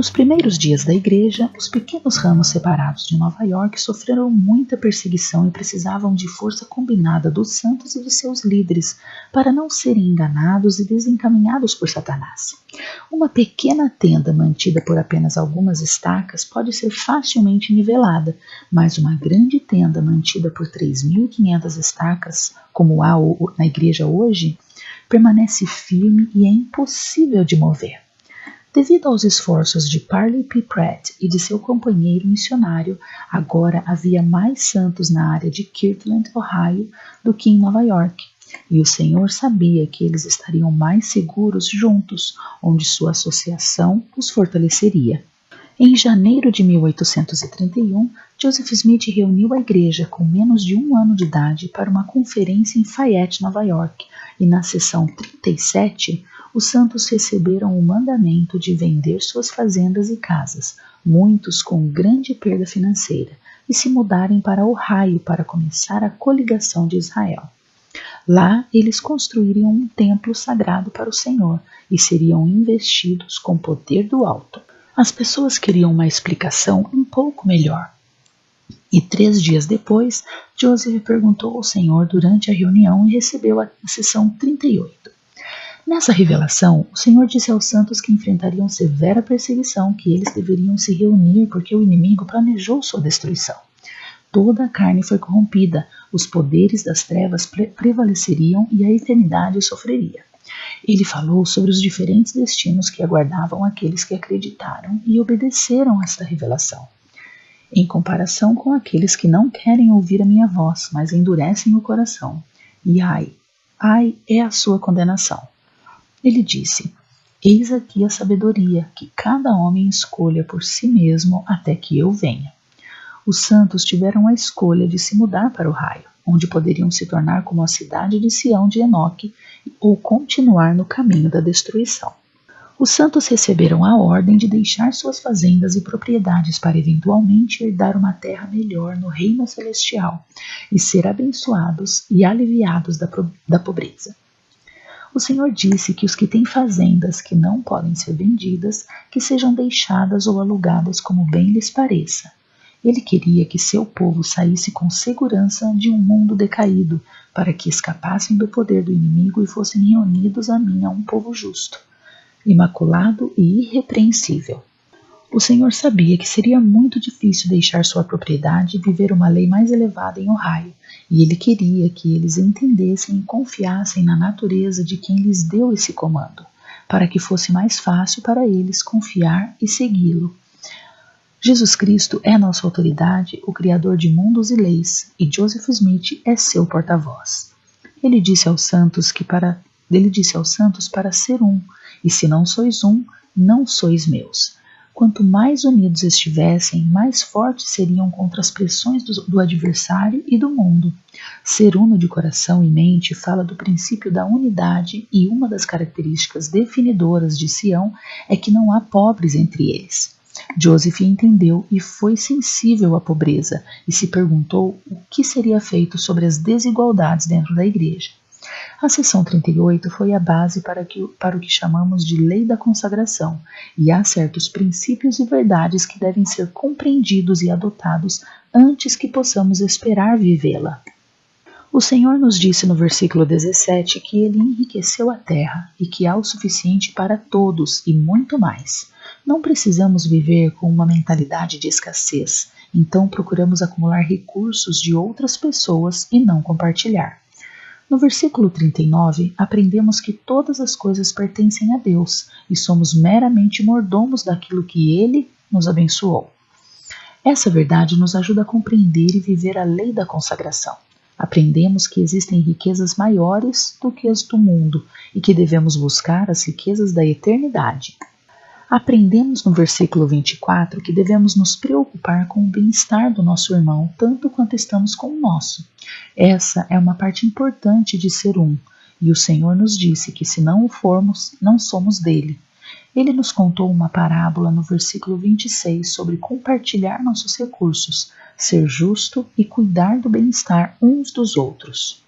Nos primeiros dias da igreja, os pequenos ramos separados de Nova York sofreram muita perseguição e precisavam de força combinada dos santos e de seus líderes para não serem enganados e desencaminhados por Satanás. Uma pequena tenda mantida por apenas algumas estacas pode ser facilmente nivelada, mas uma grande tenda mantida por 3.500 estacas, como há na igreja hoje, permanece firme e é impossível de mover. Devido aos esforços de Parley P. Pratt e de seu companheiro missionário, agora havia mais santos na área de Kirtland, Ohio, do que em Nova York, e o Senhor sabia que eles estariam mais seguros juntos, onde sua associação os fortaleceria. Em janeiro de 1831, Joseph Smith reuniu a igreja com menos de 1 ano de idade para uma conferência em Fayette, Nova York, e na sessão 37, os santos receberam o mandamento de vender suas fazendas e casas, muitos com grande perda financeira, e se mudarem para Ohio para começar a coligação de Israel. Lá, eles construiriam um templo sagrado para o Senhor e seriam investidos com poder do alto. As pessoas queriam uma explicação um pouco melhor. E 3 dias depois, Joseph perguntou ao Senhor durante a reunião e recebeu a sessão 38. Nessa revelação, o Senhor disse aos santos que enfrentariam severa perseguição, que eles deveriam se reunir porque o inimigo planejou sua destruição. Toda a carne foi corrompida, os poderes das trevas prevaleceriam e a eternidade sofreria. Ele falou sobre os diferentes destinos que aguardavam aqueles que acreditaram e obedeceram a esta revelação, em comparação com aqueles que não querem ouvir a minha voz, mas endurecem o coração. E ai é a sua condenação. Ele disse: eis aqui a sabedoria, que cada homem escolha por si mesmo até que eu venha. Os santos tiveram a escolha de se mudar para o raio, onde poderiam se tornar como a cidade de Sião de Enoque, ou continuar no caminho da destruição. Os santos receberam a ordem de deixar suas fazendas e propriedades para eventualmente herdar uma terra melhor no reino celestial e ser abençoados e aliviados da pobreza. O Senhor disse que os que têm fazendas que não podem ser vendidas, que sejam deixadas ou alugadas como bem lhes pareça. Ele queria que seu povo saísse com segurança de um mundo decaído, para que escapassem do poder do inimigo e fossem reunidos a mim a um povo justo, imaculado e irrepreensível. O Senhor sabia que seria muito difícil deixar sua propriedade e viver uma lei mais elevada em Ohio, e ele queria que eles entendessem e confiassem na natureza de quem lhes deu esse comando, para que fosse mais fácil para eles confiar e segui-lo. Jesus Cristo é nossa autoridade, o Criador de mundos e leis, e Joseph Smith é seu porta-voz. Ele disse aos santos para ser um, e se não sois um, não sois meus. Quanto mais unidos estivessem, mais fortes seriam contra as pressões do adversário e do mundo. Ser uno de coração e mente fala do princípio da unidade, e uma das características definidoras de Sião é que não há pobres entre eles. Joseph entendeu e foi sensível à pobreza e se perguntou o que seria feito sobre as desigualdades dentro da igreja. A seção 38 foi a base para o que chamamos de lei da consagração, e há certos princípios e verdades que devem ser compreendidos e adotados antes que possamos esperar vivê-la. O Senhor nos disse no versículo 17 que Ele enriqueceu a terra e que há o suficiente para todos e muito mais. Não precisamos viver com uma mentalidade de escassez, então procuramos acumular recursos de outras pessoas e não compartilhar. No versículo 39, aprendemos que todas as coisas pertencem a Deus e somos meramente mordomos daquilo que Ele nos abençoou. Essa verdade nos ajuda a compreender e viver a lei da consagração. Aprendemos que existem riquezas maiores do que as do mundo e que devemos buscar as riquezas da eternidade. Aprendemos no versículo 24 que devemos nos preocupar com o bem-estar do nosso irmão tanto quanto estamos com o nosso. Essa é uma parte importante de ser um, e o Senhor nos disse que se não o formos, não somos dele. Ele nos contou uma parábola no versículo 26 sobre compartilhar nossos recursos, ser justo e cuidar do bem-estar uns dos outros.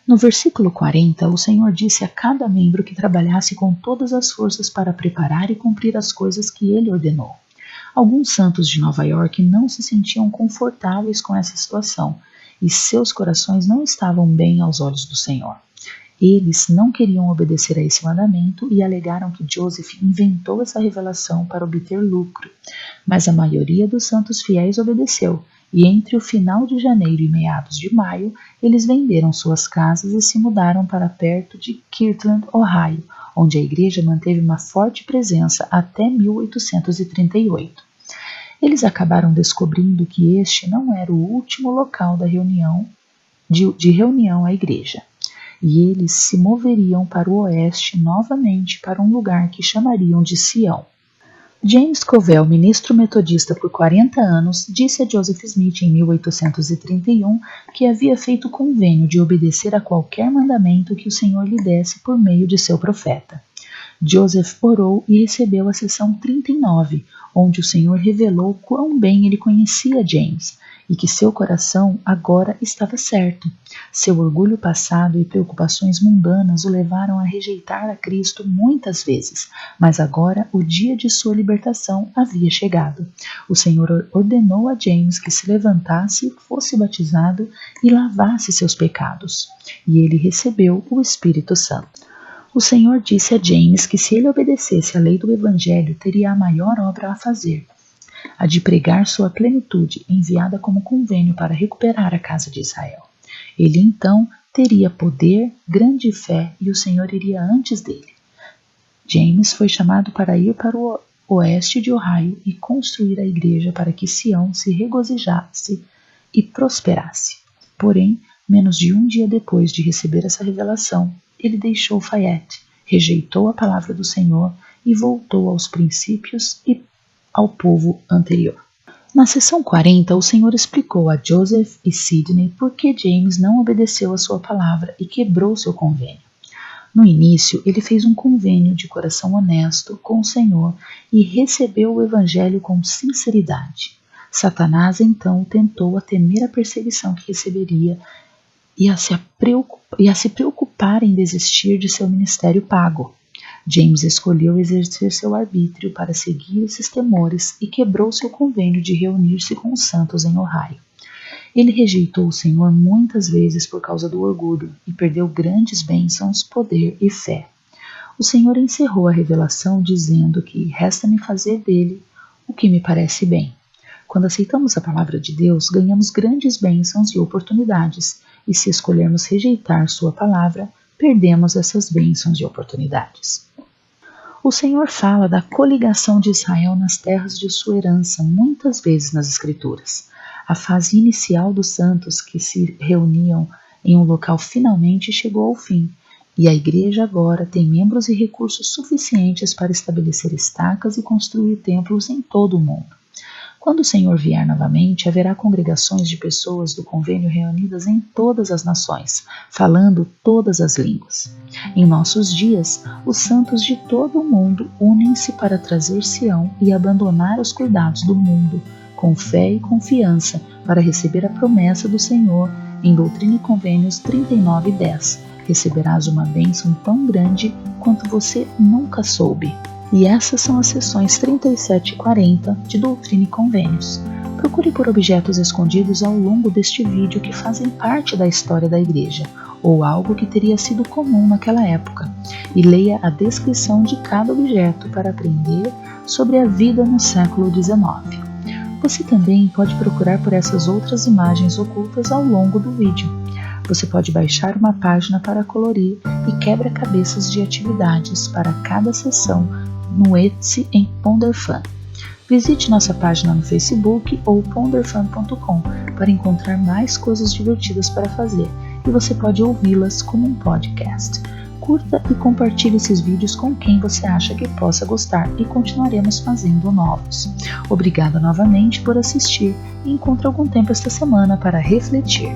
No versículo 40, o Senhor disse a cada membro que trabalhasse com todas as forças para preparar e cumprir as coisas que ele ordenou. Alguns santos de Nova York não se sentiam confortáveis com essa situação e seus corações não estavam bem aos olhos do Senhor. Eles não queriam obedecer a esse mandamento e alegaram que Joseph inventou essa revelação para obter lucro, mas a maioria dos santos fiéis obedeceu, e entre o final de janeiro e meados de maio, eles venderam suas casas e se mudaram para perto de Kirtland, Ohio, onde a igreja manteve uma forte presença até 1838. Eles acabaram descobrindo que este não era o último local da reunião de reunião à igreja, e eles se moveriam para o oeste novamente para um lugar que chamariam de Sião. James Covell, ministro metodista por 40 anos, disse a Joseph Smith em 1831 que havia feito convênio de obedecer a qualquer mandamento que o Senhor lhe desse por meio de seu profeta. Joseph orou e recebeu a sessão 39, onde o Senhor revelou quão bem ele conhecia James e que seu coração agora estava certo. Seu orgulho passado e preocupações mundanas o levaram a rejeitar a Cristo muitas vezes, mas agora o dia de sua libertação havia chegado. O Senhor ordenou a James que se levantasse, fosse batizado e lavasse seus pecados, e ele recebeu o Espírito Santo. O Senhor disse a James que se ele obedecesse à lei do Evangelho, teria a maior obra a fazer, a de pregar sua plenitude, enviada como convênio para recuperar a casa de Israel. Ele então teria poder, grande fé, e o Senhor iria antes dele. James foi chamado para ir para o oeste de Ohio e construir a igreja para que Sião se regozijasse e prosperasse. Porém, menos de um dia depois de receber essa revelação, ele deixou Fayette, rejeitou a palavra do Senhor e voltou aos princípios e ao povo anterior. Na sessão 40, o Senhor explicou a Joseph e Sidney por que James não obedeceu a sua palavra e quebrou seu convênio. No início, ele fez um convênio de coração honesto com o Senhor e recebeu o Evangelho com sinceridade. Satanás então o tentou a temer a perseguição que receberia e a se preocupar em desistir de seu ministério pago. James escolheu exercer seu arbítrio para seguir esses temores e quebrou seu convênio de reunir-se com os santos em Ohio. Ele rejeitou o Senhor muitas vezes por causa do orgulho e perdeu grandes bênçãos, poder e fé. O Senhor encerrou a revelação dizendo que resta-me fazer dele o que me parece bem. Quando aceitamos a palavra de Deus, ganhamos grandes bênçãos e oportunidades, e se escolhermos rejeitar sua palavra, perdemos essas bênçãos e oportunidades. O Senhor fala da coligação de Israel nas terras de sua herança muitas vezes nas Escrituras. A fase inicial dos santos que se reuniam em um local finalmente chegou ao fim, e a igreja agora tem membros e recursos suficientes para estabelecer estacas e construir templos em todo o mundo. Quando o Senhor vier novamente, haverá congregações de pessoas do convênio reunidas em todas as nações, falando todas as línguas. Em nossos dias, os santos de todo o mundo unem-se para trazer Sião e abandonar os cuidados do mundo, com fé e confiança, para receber a promessa do Senhor em Doutrina e Convênios 39:10. Receberás uma bênção tão grande quanto você nunca soube. E essas são as sessões 37 e 40 de Doutrina e Convênios. Procure por objetos escondidos ao longo deste vídeo que fazem parte da história da igreja, ou algo que teria sido comum naquela época, e leia a descrição de cada objeto para aprender sobre a vida no século XIX. Você também pode procurar por essas outras imagens ocultas ao longo do vídeo. Você pode baixar uma página para colorir e quebra-cabeças de atividades para cada sessão no Etsy em PonderFun. Visite nossa página no Facebook ou ponderfun.com para encontrar mais coisas divertidas para fazer, e você pode ouvi-las como um podcast. Curta e compartilhe esses vídeos com quem você acha que possa gostar e continuaremos fazendo novos. Obrigada novamente por assistir e encontre algum tempo esta semana para refletir.